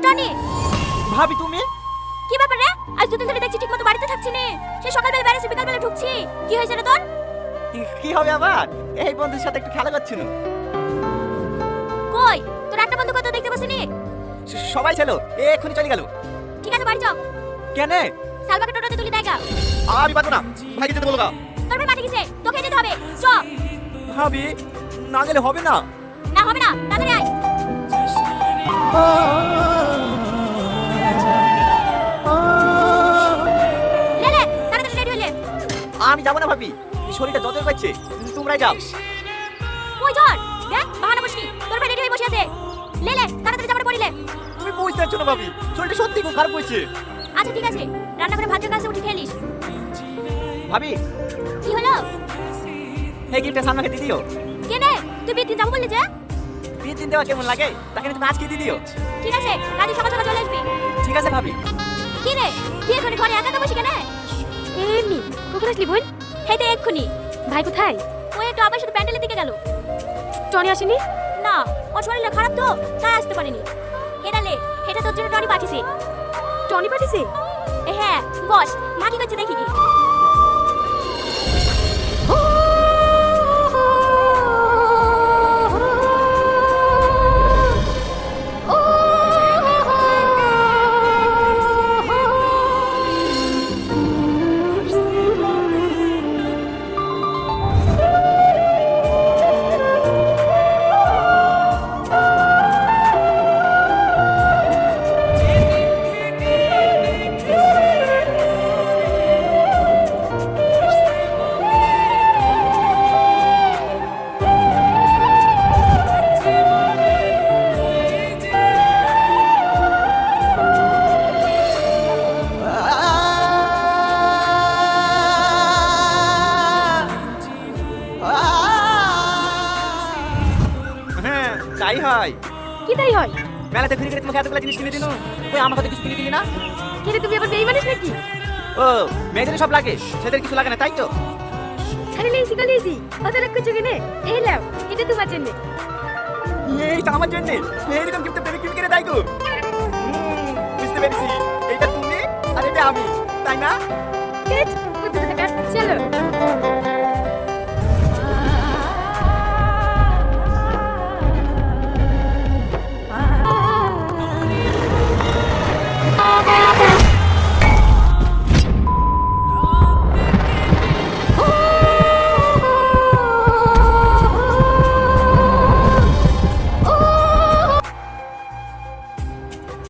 Tony, ভাবি তুমি? কি ব্যাপার রে? আজ দুদিন ধরে দেখছি ঠিকমতো বাড়িতে থাকছি না। সে সকালবেলা বেরিয়েছি, বিকালবেলা ঢুকছি। কি হয়েছে রে তোর? কি হবে আবার? এই বন্ধুর সাথে একটু খেলা করছিল। কই তোর একটা বন্ধু কত দেখতে পাসনি? সবাই ছিল, এক্ষুনি চলে গেল। ঠিক আছে বাড়ি যাও। কেন? সালমাকে টোটোতে তুলি দেগা। আমি পারবো না, ভাইকে যেতে বলো গা। তোর ভাই মাঠে গেছে, তোকে যেতে হবে। চ। ভাবি না গেলে হবে না। না হবে না, তাড়াতাড়ি আয়। লে লে, তাড়াতাড়ি রেডি হলে। আমি যাবো না ভাবি, শরীরটা যত করছে, তোমরাই যাও। কই চল, দেখ বাহানা বসনি। তোর ভাই রেডি হয়ে বসে আছে। লে লে, তাড়াতাড়ি জামাটা পরিলে। তুমি বুঝতে পারছো না ভাবি, শরীরটা সত্যি খুব খারাপ হয়েছে। আচ্ছা ঠিক আছে, রান্না করে ভাতের কাছে উঠে খেলিস। ভাবি কি হলো? এই গিফটটা সালমাকে দিয়ে দিও। কেনে তুই বিয়ে দিন যাবো বললি যে? বিয়ে দিন দেওয়া কেমন লাগে, তাকে তুমি আজকে দিয়ে দিও। ঠিক আছে, কাজে সকাল সকাল চলে আসবি। ঠিক আছে ভাবি। কি রে, বিয়ে করে ঘরে একা একা বসে কেন? এমনি। কখন আসলি বোন? হেঁটে এক্ষুনি। ভাই কোথায়? ও একটু আবার সাথে প্যান্ডেলের দিকে গেল। টনি আসেনি? না, ওর শরীরটা খারাপ তো, তাই আসতে পারেনি। এটালে, এটা তোর জন্য টনি পাঠিয়েছে। টনি পাঠিয়েছে? হ্যাঁ, বস, মা কি করছে দেখি কি। হ্যাঁ তাই হয়। কি তাই হয়? মেলাতে ঘুরে ঘুরে তোমাকে এতগুলো জিনিস কিনে দিন, তুই আমার কথা কিছু কিনে দিলি না। কি রে, তুমি আবার বেইমানিস নাকি? ও মেয়েদের সব লাগে, সেদের কিছু লাগে না তাই তো? আরে লেসি গো লেসি, কত রাখ কিছু কিনে এই লাও, এটা তোমার জন্য। এইটা আমার জন্য? এইরকম গিফট পেলে কি কিনে দেয় গো? বুঝতে পেরেছি, এইটা তুমি আর এটা আমি, তাই না? চলো।